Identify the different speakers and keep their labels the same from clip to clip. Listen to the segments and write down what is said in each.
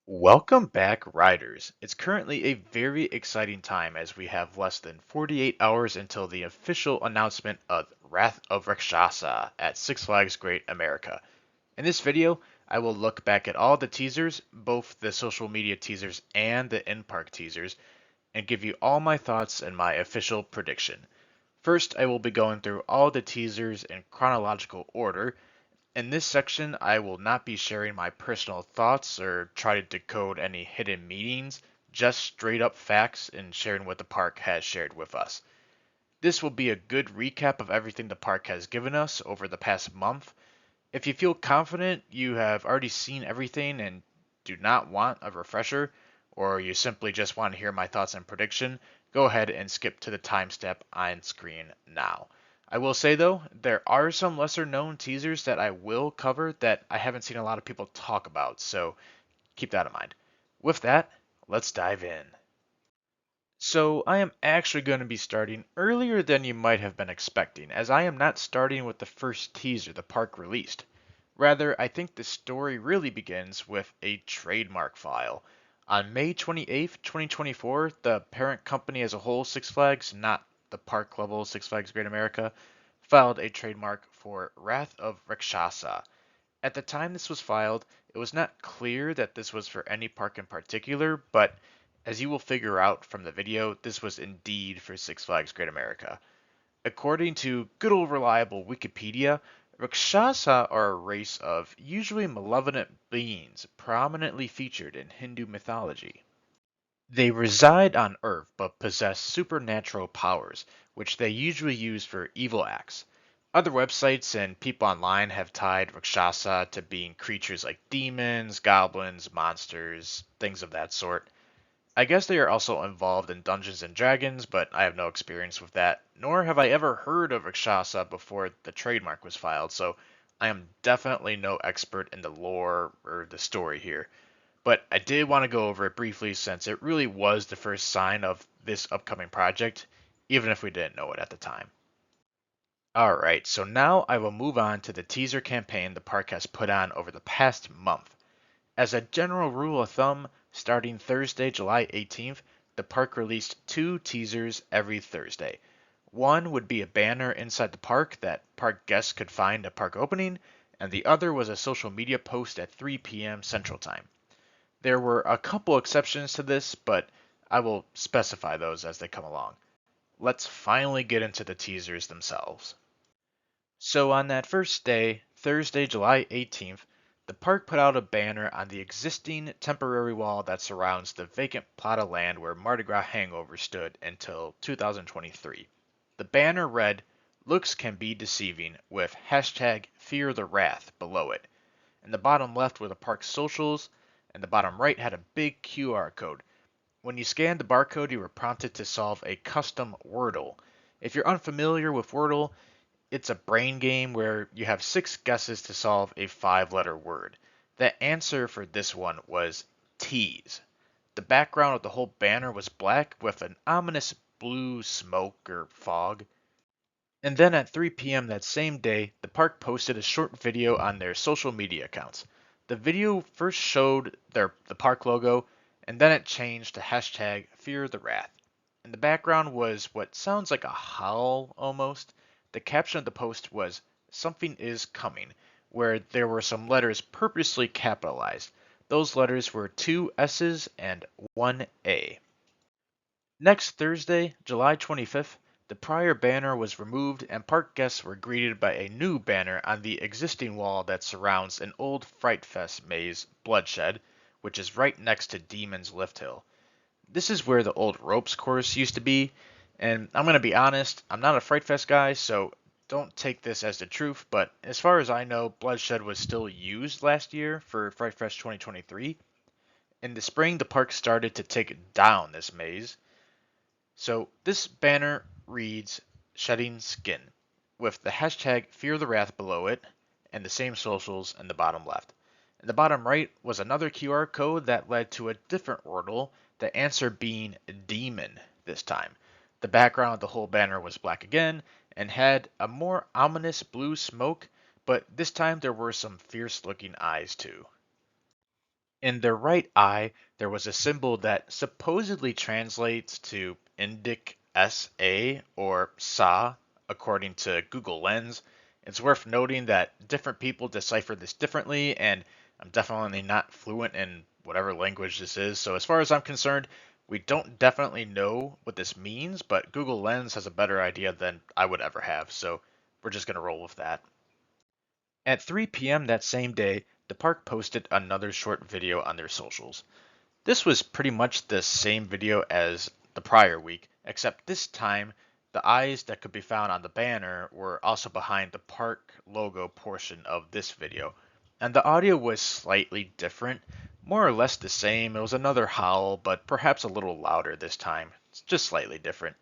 Speaker 1: Welcome back, riders. It's currently a very exciting time as we have less than 48 hours until the official announcement of Wrath of Rakshasa at Six Flags Great America. In this video, I will look back at all the teasers, both the social media teasers and the in-park teasers, and give you all my thoughts and my official prediction. First, I will be going through all the teasers in chronological order. In this section, I will not be sharing my personal thoughts or try to decode any hidden meanings, just straight up facts and sharing what the park has shared with us. This will be a good recap of everything the park has given us over the past month. If you feel confident you have already seen everything and do not want a refresher, or you simply just want to hear my thoughts and prediction, go ahead and skip to the timestamp on screen now. I will say though, there are some lesser known teasers that I will cover that I haven't seen a lot of people talk about, so keep that in mind. With that, let's dive in. So, I am actually going to be starting earlier than you might have been expecting, as I am not starting with the first teaser the park released. Rather, I think the story really begins with a trademark file. On May 28th, 2024, the parent company as a whole, Six Flags, not the park level Six Flags Great America, filed a trademark for Wrath of Rakshasa. At the time this was filed, it was not clear that this was for any park in particular, but as you will figure out from the video, this was indeed for Six Flags Great America. According to good old reliable Wikipedia, Rakshasa are a race of usually malevolent beings prominently featured in Hindu mythology. They reside on Earth but possess supernatural powers, which they usually use for evil acts. Other websites and people online have tied Rakshasa to being creatures like demons, goblins, monsters, things of that sort. I guess they are also involved in Dungeons and Dragons, but I have no experience with that, nor have I ever heard of Rakshasa before the trademark was filed, so I am definitely no expert in the lore or the story here. But I did want to go over it briefly since it really was the first sign of this upcoming project, even if we didn't know it at the time. Alright, so now I will move on to the teaser campaign the park has put on over the past month. As a general rule of thumb, starting Thursday, July 18th, the park released two teasers every Thursday. One would be a banner inside the park that park guests could find at park opening, and the other was a social media post at 3 p.m. Central Time. There were a couple exceptions to this, but I will specify those as they come along. Let's finally get into the teasers themselves. So on that first day, Thursday, July 18th, the park put out a banner on the existing temporary wall that surrounds the vacant plot of land where Mardi Gras Hangover stood until 2023. The banner read, "Looks can be deceiving," with hashtag Fear the Wrath below it. In the bottom left were the park's socials, and the bottom right had a big QR code. When you scanned the barcode, you were prompted to solve a custom Wordle. If you're unfamiliar with Wordle, it's a brain game where you have 6 guesses to solve a 5 letter word. The answer for this one was tease. The background of the whole banner was black with an ominous blue smoke or fog. And then at 3 p.m. that same day, the park posted a short video on their social media accounts. The video first showed the park logo, and then it changed to hashtag Fear the Wrath. In the background was what sounds like a howl almost. The caption of the post was "Something is coming," where there were some letters purposely capitalized. Those letters were 2 S's and 1 A. Next Thursday, July 25th, the prior banner was removed and park guests were greeted by a new banner on the existing wall that surrounds an old Fright Fest maze, Bloodshed, which is right next to Demon's Lift Hill. This is where the old ropes course used to be, and I'm going to be honest, I'm not a Fright Fest guy, so don't take this as the truth, but as far as I know, Bloodshed was still used last year for Fright Fest 2023. In the spring, the park started to take down this maze. So this banner reads "Shedding Skin" with the hashtag Fear the Wrath below it and the same socials in the bottom left. In the bottom right was another QR code that led to a different wordle, the answer being demon this time. The background of the whole banner was black again and had a more ominous blue smoke, but this time there were some fierce looking eyes too. In the right eye, there was a symbol that supposedly translates to Indic SA or SA, according to Google Lens. It's worth noting that different people decipher this differently, and I'm definitely not fluent in whatever language this is. So, as far as I'm concerned, we don't definitely know what this means, but Google Lens has a better idea than I would ever have. So, we're just going to roll with that. At 3 p.m. that same day, the park posted another short video on their socials. This was pretty much the same video as the prior week, except this time the eyes that could be found on the banner were also behind the park logo portion of this video. And the audio was slightly different, more or less the same. It was another howl, but perhaps a little louder this time. It's just slightly different.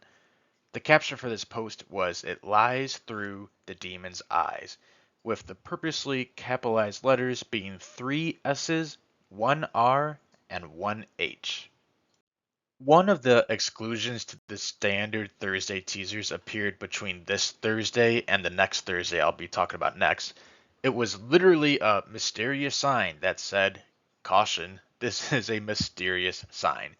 Speaker 1: The caption for this post was "It lies through the demon's eyes," with the purposely capitalized letters being three S's, one R, and one H. One of the exclusions to the standard Thursday teasers appeared between this Thursday and the next Thursday I'll be talking about next. It was literally a mysterious sign that said, "Caution, this is a mysterious sign."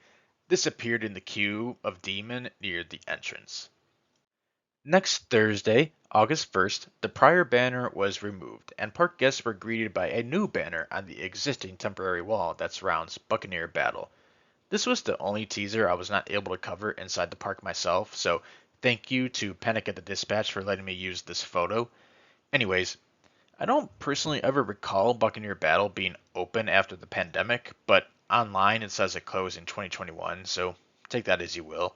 Speaker 1: This appeared in the queue of demon near the entrance. Next Thursday, August 1st, the prior banner was removed, and park guests were greeted by a new banner on the existing temporary wall that surrounds Buccaneer Battle. This was the only teaser I was not able to cover inside the park myself, so thank you to Panic at the Dispatch for letting me use this photo. Anyways, I don't personally ever recall Buccaneer Battle being open after the pandemic, but online it says it closed in 2021, so take that as you will.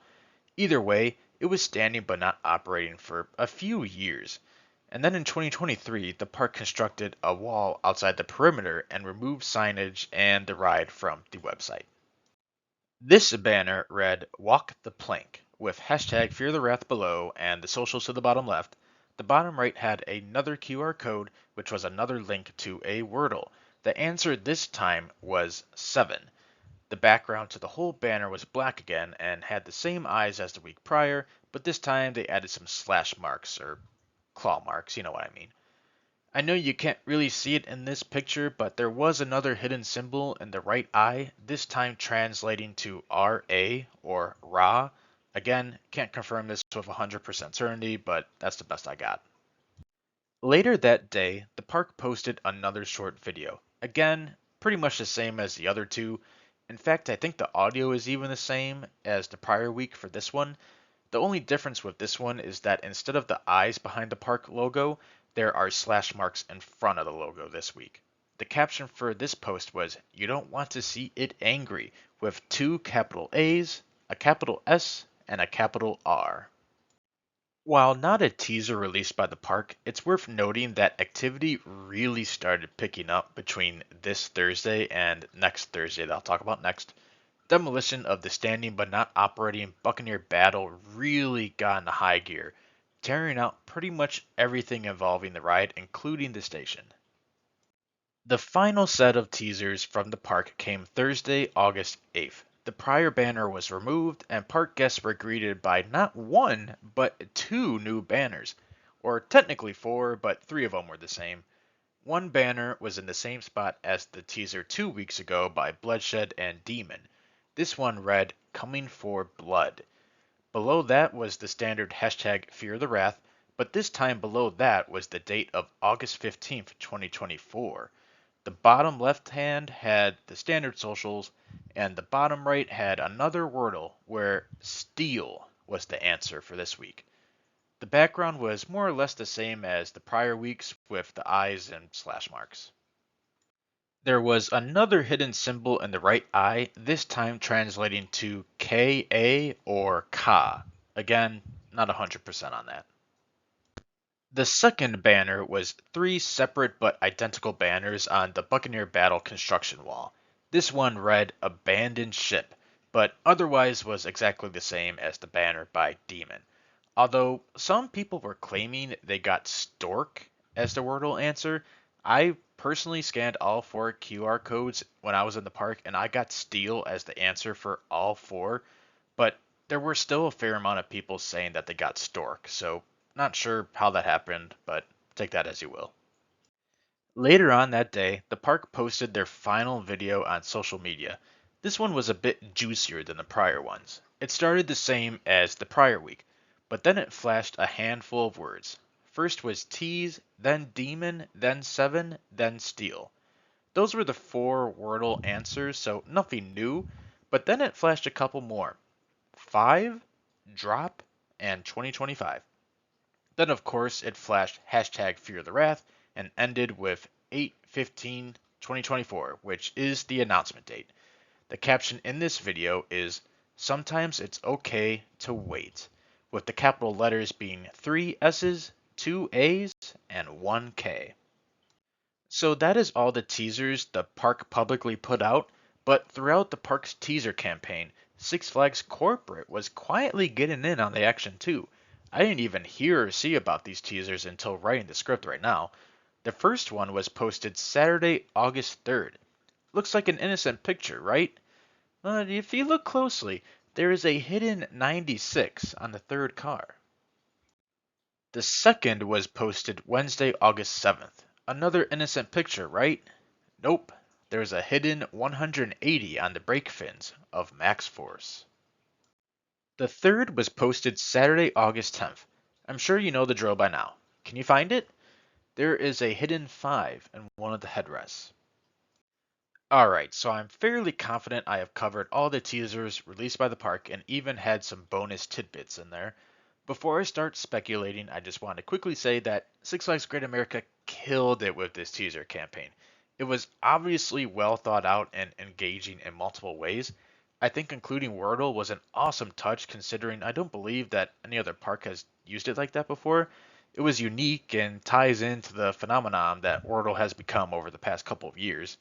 Speaker 1: Either way, it was standing but not operating for a few years. And then in 2023, the park constructed a wall outside the perimeter and removed signage and the ride from the website. This banner read "Walk the Plank" with hashtag Fear the Wrath below and the socials to the bottom left. The bottom right had another QR code, which was another link to a Wordle. The answer this time was 7. The background to the whole banner was black again and had the same eyes as the week prior, but this time they added some slash marks, or claw marks, you know what I mean. I know you can't really see it in this picture, but there was another hidden symbol in the right eye, this time translating to RA or Ra. Again, can't confirm this with 100% certainty, but that's the best I got. Later that day, the park posted another short video. Again, pretty much the same as the other two. In fact, I think the audio is even the same as the prior week for this one. The only difference with this one is that instead of the eyes behind the park logo, there are slash marks in front of the logo this week. The caption for this post was, "You don't want to see it angry," with two capital A's, a capital S, and a capital R. While not a teaser released by the park, it's worth noting that activity really started picking up between this Thursday and next Thursday that I'll talk about next. Demolition of the standing but not operating Buccaneer Battle really got into high gear, tearing out pretty much everything involving the ride, including the station. The final set of teasers from the park came Thursday, August 8th. The prior banner was removed, and park guests were greeted by not one, but two new banners. Or technically four, but three of them were the same. One banner was in the same spot as the teaser 2 weeks ago by Bloodshed and Demon. This one read, "Coming for Blood." Below that was the standard hashtag Fear the Wrath, but this time below that was the date of August 15th, 2024. The bottom left hand had the standard socials, and the bottom right had another Wordle where "Steel" was the answer for this week. The background was more or less the same as the prior weeks with the eyes and slash marks. There was another hidden symbol in the right eye, this time translating to KA or Ka. Again, not 100% on that. The second banner was three separate but identical banners on the Buccaneer Battle construction wall. This one read "Abandoned Ship," but otherwise was exactly the same as the banner by Demon. Although some people were claiming they got "Stork" as the Wordle answer, I personally scanned all four QR codes when I was in the park and I got "Steel" as the answer for all four, but there were still a fair amount of people saying that they got "Stork," so not sure how that happened, but take that as you will. Later on that day, the park posted their final video on social media. This one was a bit juicier than the prior ones. It started the same as the prior week, but then it flashed a handful of words. First was tease, then demon, then seven, then steal. Those were the four Wordle answers, so nothing new, but then it flashed a couple more. 5, drop, and 2025. Then, of course, it flashed hashtag Fear the Wrath and ended with 8/15/2024, which is the announcement date. The caption in this video is sometimes it's okay to wait, with the capital letters being 3 S's, 2 A's, and 1 K. So that is all the teasers the park publicly put out, but throughout the park's teaser campaign, Six Flags Corporate was quietly getting in on the action too. I didn't even hear or see about these teasers until writing the script right now. The first one was posted Saturday, August 3rd. Looks like an innocent picture, right? But if you look closely, there is a hidden 96 on the third car. The second was posted Wednesday, August 7th. Another innocent picture, right? Nope. There's a hidden 180 on the brake fins of max force. The third was posted Saturday, August 10th. I'm sure you know the drill by now. Can you find it? There is a hidden 5 in one of the headrests. Alright, so I'm fairly confident I have covered all the teasers released by the park and even had some bonus tidbits in there. Before I start speculating, I just want to quickly say that Six Flags Great America killed it with this teaser campaign. It was obviously well thought out and engaging in multiple ways. I think including Wordle was an awesome touch considering I don't believe that any other park has used it like that before. It was unique and ties into the phenomenon that Wordle has become over the past couple of years.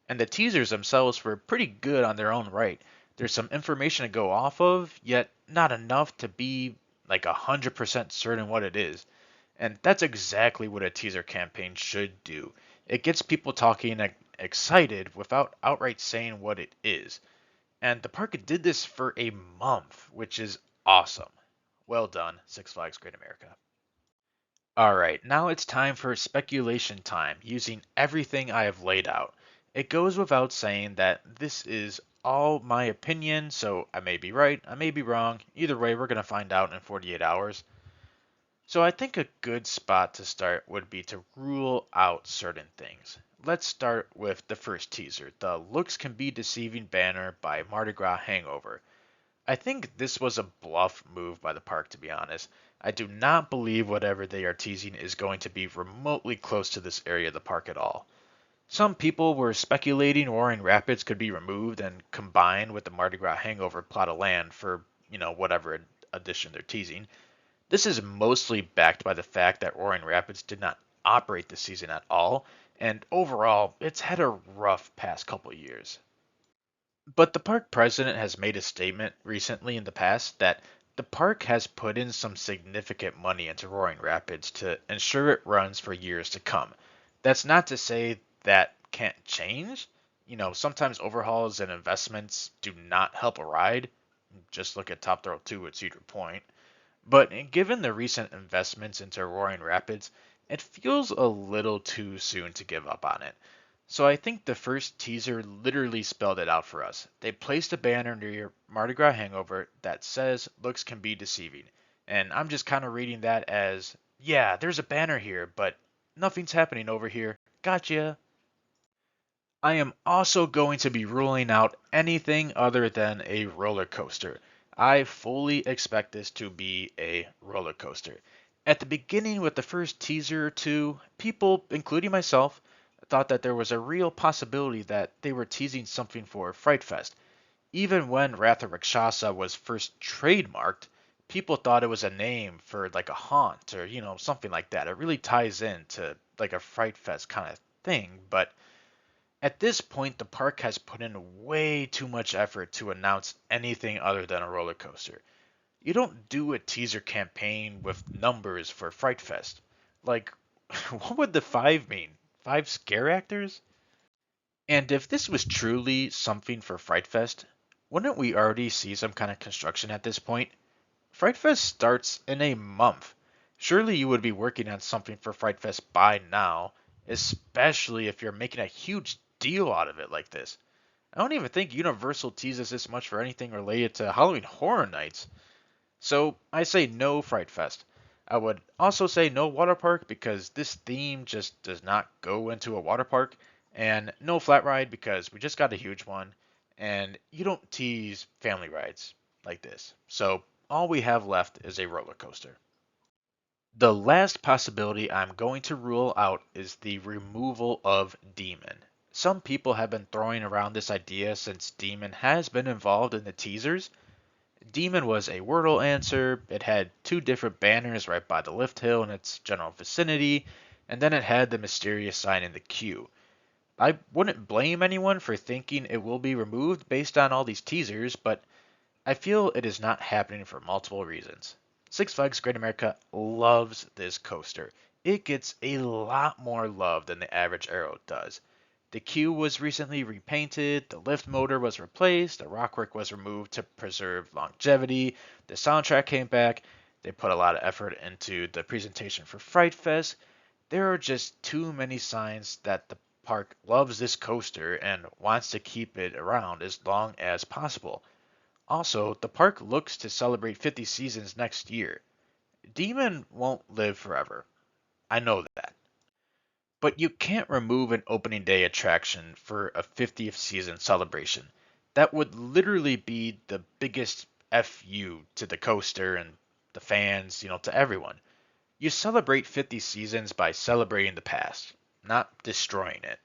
Speaker 1: And the teasers themselves were pretty good on their own right. There's some information to go off of, yet not enough to be like 100% certain what it is. And that's exactly what a teaser campaign should do. It gets people talking and excited without outright saying what it is. And the park did this for a month, which is awesome. Well done, Six Flags Great America. Alright, now it's time for speculation time using everything I have laid out. It goes without saying that this is all my opinion, so I may be right, I may be wrong. Either way, we're going to find out in 48 hours. So I think a good spot to start would be to rule out certain things. Let's start with the first teaser, the Looks Can Be Deceiving banner by Mardi Gras Hangover. I think this was a bluff move by the park, to be honest. I do not believe whatever they are teasing is going to be remotely close to this area of the park at all. Some people were speculating Roaring Rapids could be removed and combined with the Mardi Gras Hangover plot of land for, whatever addition they're teasing. This is mostly backed by the fact that Roaring Rapids did not operate this season at all, and overall, it's had a rough past couple years. But the park president has made a statement recently in the past that the park has put in some significant money into Roaring Rapids to ensure it runs for years to come. That's not to say that can't change. Sometimes overhauls and investments do not help a ride. Just look at Top Thrill 2 at Cedar Point. But given the recent investments into Roaring Rapids, it feels a little too soon to give up on it. So I think the first teaser literally spelled it out for us. They placed a banner near Mardi Gras Hangover that says looks can be deceiving. And I'm just kind of reading that as, yeah, there's a banner here, but nothing's happening over here. Gotcha. I am also going to be ruling out anything other than a roller coaster. I fully expect this to be a roller coaster. At the beginning, with the first teaser or two, people, including myself, thought that there was a real possibility that they were teasing something for Fright Fest. Even when Wrath of Rakshasa was first trademarked, people thought it was a name for like a haunt or, something like that. It really ties into like a Fright Fest kind of thing, but at this point, the park has put in way too much effort to announce anything other than a roller coaster. You don't do a teaser campaign with numbers for Fright Fest. Like, what would the 5 mean? 5 scare actors? And if this was truly something for Fright Fest, wouldn't we already see some kind of construction at this point? Fright Fest starts in a month. Surely you would be working on something for Fright Fest by now. especially if you're making a huge deal out of it like this. I don't even think Universal teases this much for anything related to Halloween Horror Nights. So I say no Fright Fest. I would also say no water park because this theme just does not go into a water park, and no flat ride because we just got a huge one, and you don't tease family rides like this. So all we have left is a roller coaster. The last possibility I'm going to rule out is the removal of Demon. Some people have been throwing around this idea since Demon has been involved in the teasers. Demon was a Wordle answer, it had two different banners right by the lift hill in its general vicinity, and then it had the mysterious sign in the queue. I wouldn't blame anyone for thinking it will be removed based on all these teasers, but I feel it is not happening for multiple reasons. Six Flags Great America loves this coaster. It gets a lot more love than the average Arrow does. The queue was recently repainted, the lift motor was replaced, the rockwork was removed to preserve longevity, the soundtrack came back, they put a lot of effort into the presentation for Fright Fest. There are just too many signs that the park loves this coaster and wants to keep it around as long as possible. Also, the park looks to celebrate 50 seasons next year. Demon won't live forever. I know that. But you can't remove an opening day attraction for a 50th season celebration. That would literally be the biggest FU to the coaster and the fans, to everyone. You celebrate 50 seasons by celebrating the past, not destroying it.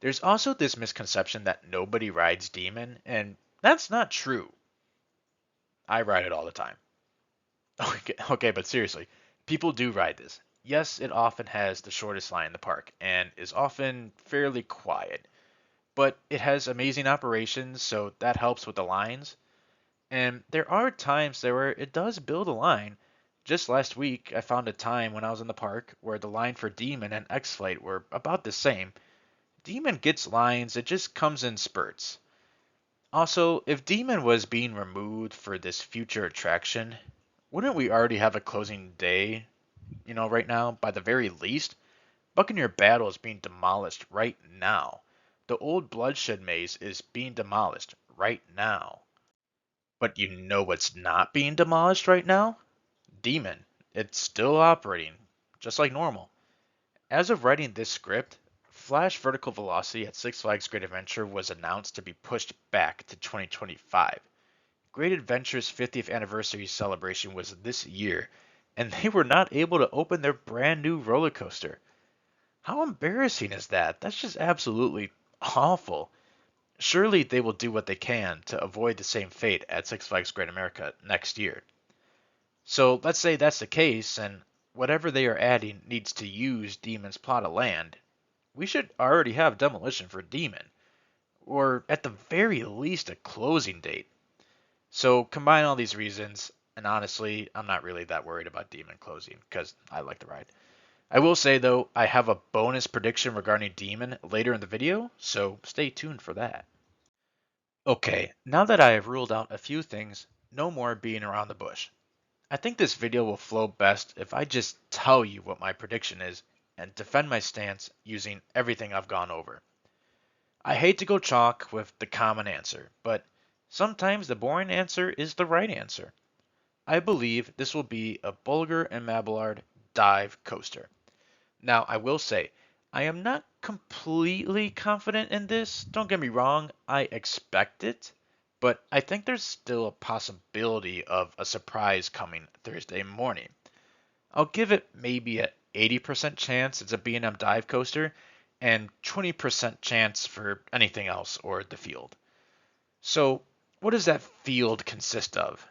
Speaker 1: There's also this misconception that nobody rides Demon, and that's not true. I ride it all the time. Okay, but seriously, people do ride this. Yes, it often has the shortest line in the park and is often fairly quiet, but it has amazing operations, so that helps with the lines. And there are times there where it does build a line. Just last week, I found a time when I was in the park where the line for Demon and X Flight were about the same. Demon gets lines, it just comes in spurts. Also, if Demon was being removed for this future attraction, wouldn't we already have a closing day, right now, by the very least? Buccaneer Battle is being demolished right now. The old Bloodshed Maze is being demolished right now. But you know what's not being demolished right now? Demon. It's still operating, just like normal. As of writing this script, Flash Vertical Velocity at Six Flags Great Adventure was announced to be pushed back to 2025. Great Adventure's 50th anniversary celebration was this year, and they were not able to open their brand new roller coaster. How embarrassing is that? That's just absolutely awful. Surely they will do what they can to avoid the same fate at Six Flags Great America next year. So let's say that's the case, and whatever they are adding needs to use Demon's plot of land. We should already have demolition for Demon, or at the very least a closing date. So combine all these reasons, and honestly, I'm not really that worried about Demon closing because I like the ride. I will say though, I have a bonus prediction regarding Demon later in the video, so stay tuned for that. Okay, now that I have ruled out a few things, no more being around the bush. I think this video will flow best if I just tell you what my prediction is and defend my stance using everything I've gone over. I hate to go chalk with the common answer, but sometimes the boring answer is the right answer. I believe this will be a Bulger and Mabillard dive coaster. Now, I will say, I am not completely confident in this. Don't get me wrong, I expect it, but I think there's still a possibility of a surprise coming Thursday morning. I'll give it maybe a 80% chance it's a B&M dive coaster and 20% chance for anything else or the field. So, what does that field consist of?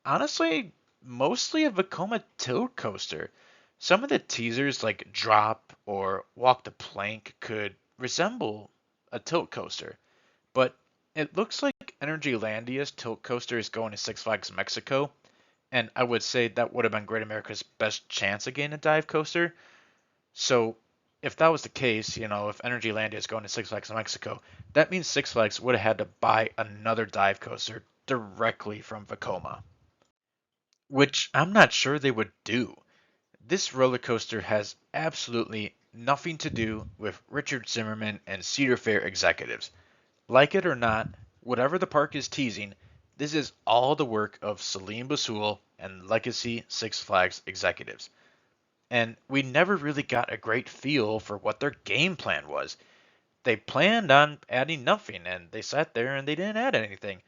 Speaker 1: Honestly, mostly a Vekoma tilt coaster. Some of the teasers, like Drop or Walk the Plank, could resemble a tilt coaster, but it looks like Energylandia's tilt coaster is going to Six Flags Mexico, and I would say that would have been Great America's best chance of getting a dive coaster. So, if that was the case, if Energylandia is going to Six Flags Mexico, that means Six Flags would have had to buy another dive coaster directly from Vekoma, which I'm not sure they would do. This roller coaster has absolutely nothing to do with Richard Zimmerman and Cedar Fair executives. Like it or not, whatever the park is teasing, this is all the work of Salim Basul and legacy Six Flags executives. And we never really got a great feel for what their game plan was. They planned on adding nothing, and they sat there and they didn't add anything.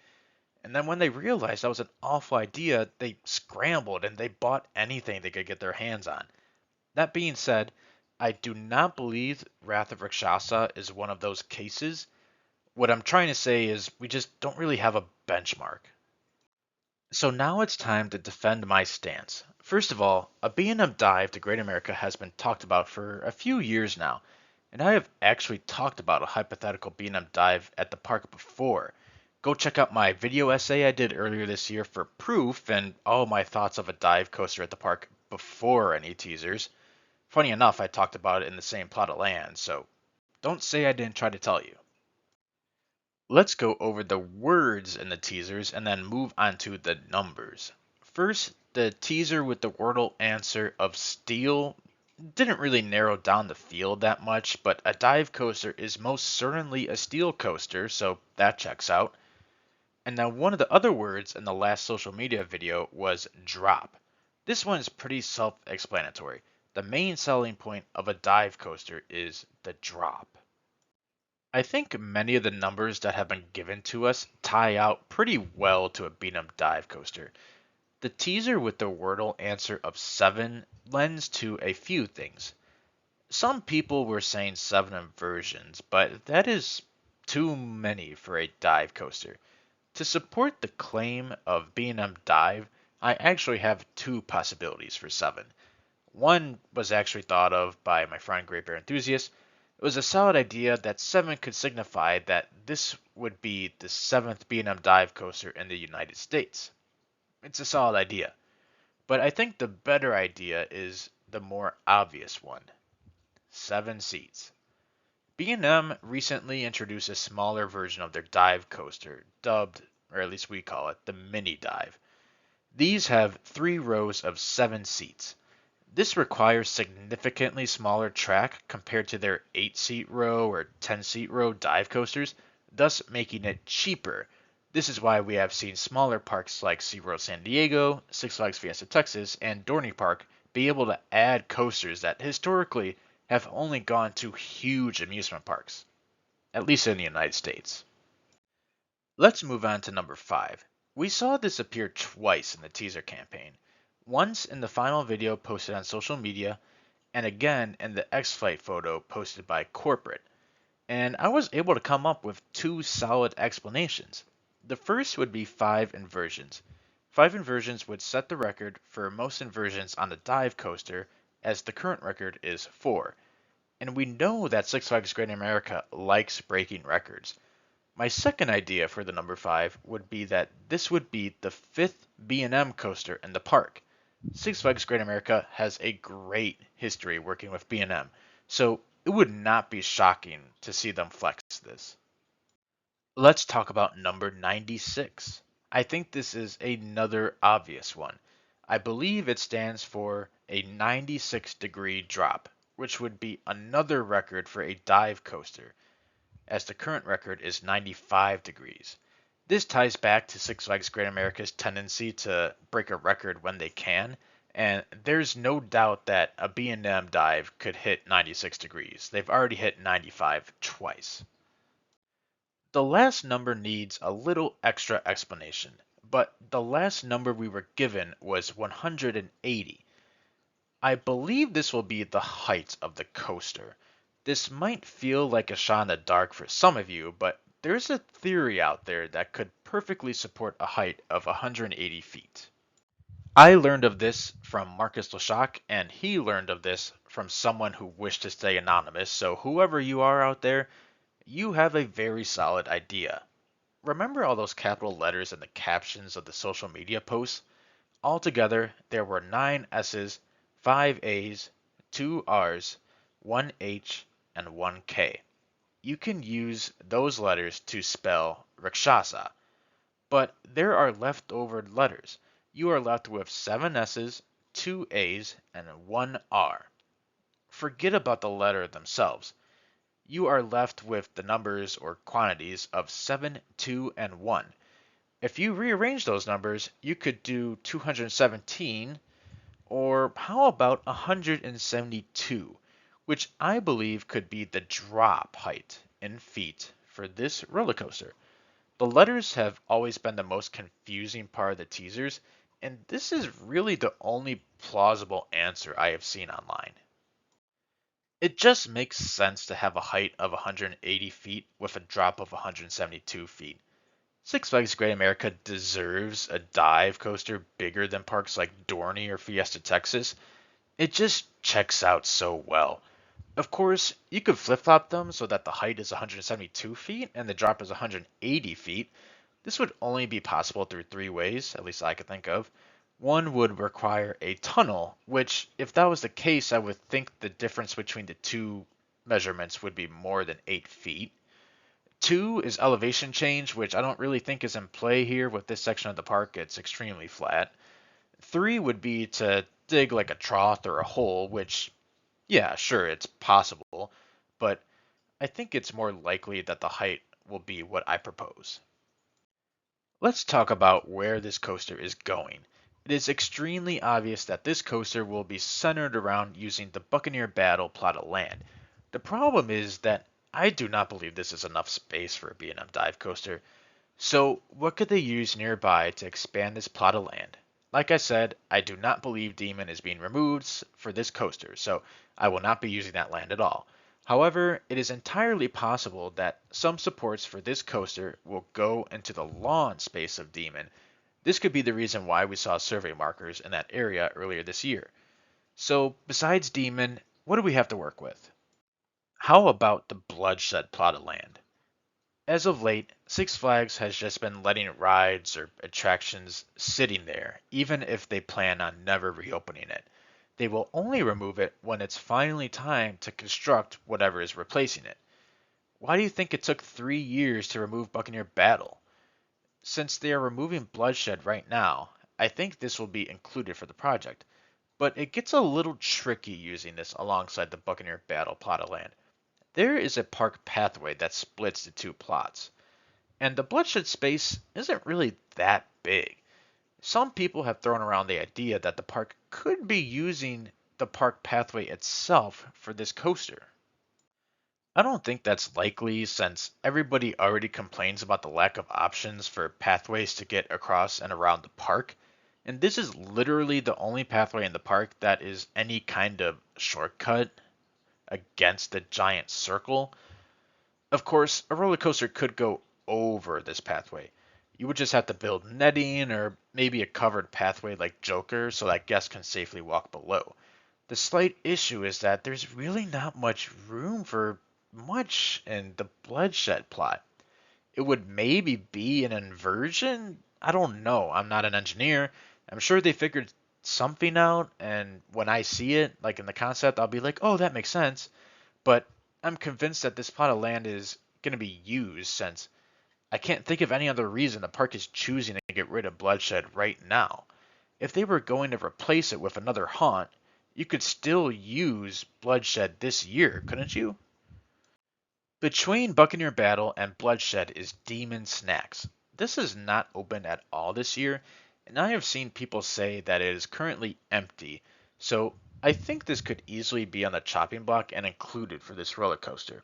Speaker 1: And then when they realized that was an awful idea, they scrambled and they bought anything they could get their hands on. That being said, I do not believe Wrath of Rakshasa is one of those cases. What I'm trying to say is we just don't really have a benchmark. So now it's time to defend my stance. First of all, a B&M dive to Great America has been talked about for a few years now, and I have actually talked about a hypothetical B&M dive at the park before. Go check out my video essay I did earlier this year for proof and all my thoughts of a dive coaster at the park before any teasers. Funny enough, I talked about it in the same plot of land, so don't say I didn't try to tell you. Let's go over the words in the teasers and then move on to the numbers. First, the teaser with the Wordle answer of steel didn't really narrow down the field that much, but a dive coaster is most certainly a steel coaster, so that checks out. And now one of the other words in the last social media video was drop. This one is pretty self-explanatory. The main selling point of a dive coaster is the drop. I think many of the numbers that have been given to us tie out pretty well to a beat 'em dive coaster. The teaser with the Wordle answer of 7 lends to a few things. Some people were saying 7 inversions, but that is too many for a dive coaster. To support the claim of B&M Dive, I actually have 2 possibilities for 7. One was actually thought of by my friend Great Bear Enthusiast. It was a solid idea that 7 could signify that this would be the 7th B&M dive coaster in the United States. It's a solid idea, but I think the better idea is the more obvious one. 7 seats. B&M recently introduced a smaller version of their dive coaster, dubbed, or at least we call it, the mini dive. These have 3 rows of 7 seats. This requires significantly smaller track compared to their 8-seat row or 10-seat row dive coasters, thus making it cheaper. This is why we have seen smaller parks like SeaWorld San Diego, Six Flags Fiesta Texas, and Dorney Park be able to add coasters that historically have only gone to huge amusement parks, at least in the United States. Let's move on to number 5. We saw this appear twice in the teaser campaign. Once in the final video posted on social media, and again in the X-Flight photo posted by corporate. And I was able to come up with 2 solid explanations. The first would be 5 inversions. 5 inversions would set the record for most inversions on the dive coaster, as the current record is 4. And we know that Six Flags Great America likes breaking records. My second idea for the number 5 would be that this would be the 5th B&M coaster in the park. Six Flags Great America has a great history working with B&M, so it would not be shocking to see them flex this. Let's talk about number 96. I think this is another obvious one. I believe it stands for a 96-degree drop, which would be another record for a dive coaster, as the current record is 95 degrees. This ties back to Six Flags Great America's tendency to break a record when they can, and there's no doubt that a B&M dive could hit 96 degrees. They've already hit 95 twice. The last number needs a little extra explanation, but the last number we were given was 180. I believe this will be the height of the coaster. This might feel like a shot in the dark for some of you, but there's a theory out there that could perfectly support a height of 180 feet. I learned of this from Marcus Leshock, and he learned of this from someone who wished to stay anonymous, so whoever you are out there, you have a very solid idea. Remember all those capital letters in the captions of the social media posts? Altogether, there were 9 S's, 5 A's, 2 R's, 1 H, and 1 K. You can use those letters to spell Rakshasa, but there are leftover letters. You are left with 7 S's, 2 A's, and 1 R. forget about the letter themselves. You are left with the numbers or quantities of 7, 2, and 1. If you rearrange those numbers, you could do 217, or how about 172, which I believe could be the drop height in feet for this roller coaster. The letters have always been the most confusing part of the teasers, and this is really the only plausible answer I have seen online. It just makes sense to have a height of 180 feet with a drop of 172 feet. Six Flags Great America deserves a dive coaster bigger than parks like Dorney or Fiesta Texas. It just checks out so well. Of course, you could flip flop them so that the height is 172 feet and the drop is 180 feet. This would only be possible through three ways, at least I could think of. One would require a tunnel, which, if that was the case, I would think the difference between the two measurements would be more than 8 feet. Two is elevation change, which I don't really think is in play here with this section of the park. It's extremely flat. Three would be to dig like a trough or a hole, which, yeah, sure, it's possible, but I think it's more likely that the height will be what I propose. Let's talk about where this coaster is going. It is extremely obvious that this coaster will be centered around using the Buccaneer Battle plot of land. The problem is that I do not believe this is enough space for a B&M dive coaster. So, what could they use nearby to expand this plot of land? Like I said, I do not believe Demon is being removed for this coaster, so I will not be using that land at all. However, it is entirely possible that some supports for this coaster will go into the lawn space of Demon. This could be the reason why we saw survey markers in that area earlier this year. So, besides Demon, what do we have to work with? How about the bloodshed plot of land? As of late, Six Flags has just been letting rides or attractions sitting there, even if they plan on never reopening it. They will only remove it when it's finally time to construct whatever is replacing it. Why do you think it took 3 years to remove Buccaneer Battle? Since they are removing Bloodshed right now, I think this will be included for the project, but it gets a little tricky using this alongside the Buccaneer Battle plot of land. There is a park pathway that splits the two plots. And the bloodshed space isn't really that big. Some people have thrown around the idea that the park could be using the park pathway itself for this coaster. I don't think that's likely since everybody already complains about the lack of options for pathways to get across and around the park. And this is literally the only pathway in the park that is any kind of shortcut against the giant circle. Of course, a roller coaster could go over this pathway. You would just have to build netting or maybe a covered pathway like Joker so that guests can safely walk below. The slight issue is that there's really not much room for much in the bloodshed plot. It would maybe be an inversion? I don't know. I'm not an engineer. I'm sure they figured something out, and when I see it, like in the concept, I'll be like, oh, that makes sense. But I'm convinced that this plot of land is going to be used since I can't think of any other reason the park is choosing to get rid of Bloodshed right now. If they were going to replace it with another haunt, you could still use Bloodshed this year, couldn't you? Between Buccaneer Battle and Bloodshed is Demon Snacks. This is not open at all this year, and I have seen people say that it is currently empty, so I think this could easily be on the chopping block and included for this roller coaster.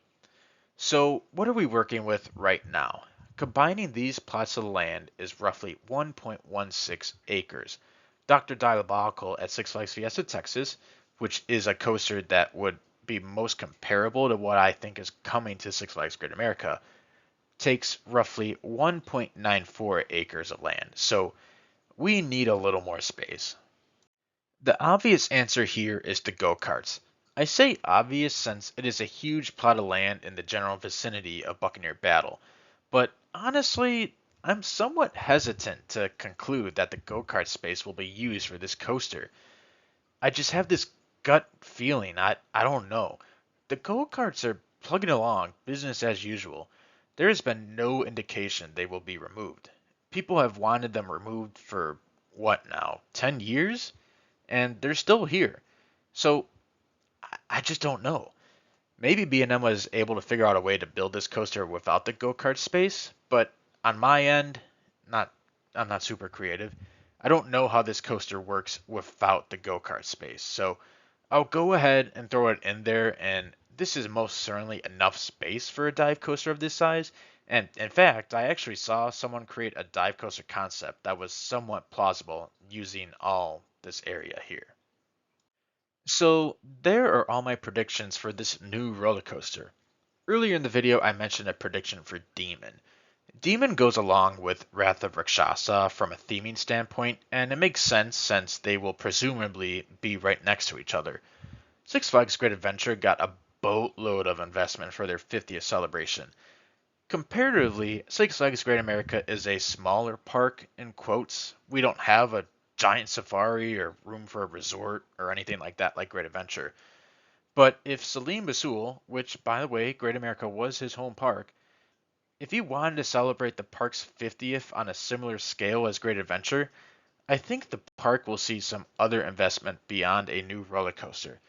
Speaker 1: So, what are we working with right now? Combining these plots of land is roughly 1.16 acres. Dr. Diabolical at Six Flags Fiesta Texas, which is a coaster that would be most comparable to what I think is coming to Six Flags Great America, takes roughly 1.94 acres of land. So, we need a little more space. The obvious answer here is the go-karts. I say obvious since it is a huge plot of land in the general vicinity of Buccaneer Battle, but honestly, I'm somewhat hesitant to conclude that the go-kart space will be used for this coaster. I just have this gut feeling, I don't know. The go-karts are plugging along, business as usual. There has been no indication they will be removed. People have wanted them removed for what now, 10 years? And they're still here. So I just don't know. Maybe B&M was able to figure out a way to build this coaster without the go-kart space, but on my end, not I'm not super creative. I don't know how this coaster works without the go-kart space. So I'll go ahead and throw it in there, and this is most certainly enough space for a dive coaster of this size. And in fact, I actually saw someone create a dive coaster concept that was somewhat plausible using all this area here. So there are all my predictions for this new roller coaster. Earlier in the video, I mentioned a prediction for Demon. Demon goes along with Wrath of Rakshasa from a theming standpoint, and it makes sense since they will presumably be right next to each other. Six Flags Great Adventure got a boatload of investment for their 50th celebration. Comparatively, Six Flags Great America is a smaller park, in quotes. We don't have a giant safari or room for a resort or anything like that like Great Adventure. But if Salim Basul, which by the way, Great America was his home park, if he wanted to celebrate the park's 50th on a similar scale as Great Adventure, I think the park will see some other investment beyond a new roller coaster.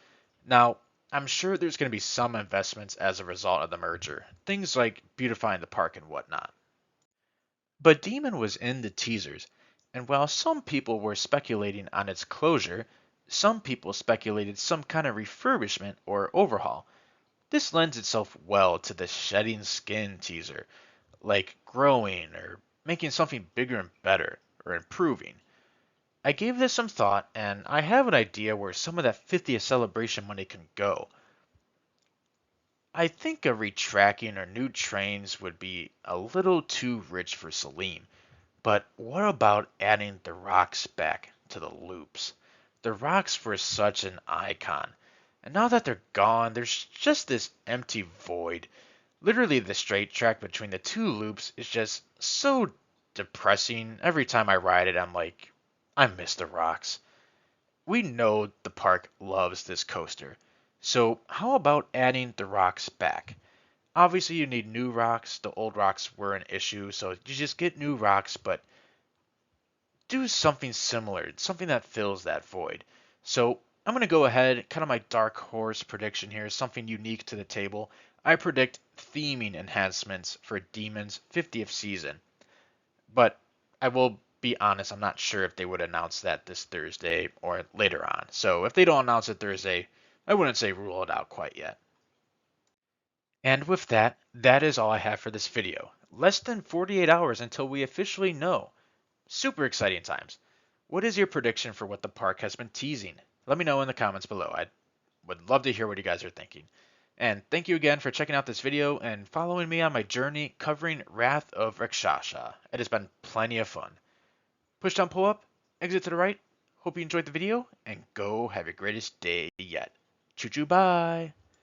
Speaker 1: Now, I'm sure there's going to be some investments as a result of the merger, things like beautifying the park and whatnot. But Demon was in the teasers, and while some people were speculating on its closure, some people speculated some kind of refurbishment or overhaul. This lends itself well to the shedding skin teaser, like growing or making something bigger and better, or improving. I gave this some thought, and I have an idea where some of that 50th celebration money can go. I think a retracking or new trains would be a little too rich for Salim, but what about adding the rocks back to the loops? The rocks were such an icon, and now that they're gone, there's just this empty void. Literally, the straight track between the two loops is just so depressing. Every time I ride it, I'm like, I miss the rocks. We know the park loves this coaster. So, how about adding the rocks back? Obviously, you need new rocks. The old rocks were an issue, so you just get new rocks, but do something similar, something that fills that void. So, I'm going to go ahead, kind of my dark horse prediction here, something unique to the table. I predict theming enhancements for Demon's 50th season. But I will be honest, I'm not sure if they would announce that this Thursday or later on. So if they don't announce it Thursday, I wouldn't say rule it out quite yet. And with that, that is all I have for this video. Less than 48 hours until we officially know. Super exciting times. What is your prediction for what the park has been teasing? Let me know in the comments below. I would love to hear what you guys are thinking. And thank you again for checking out this video and following me on my journey covering Wrath of Rakshasa. It has been plenty of fun. Push down, pull up, exit to the right. Hope you enjoyed the video, and go have your greatest day yet. Choo choo, bye!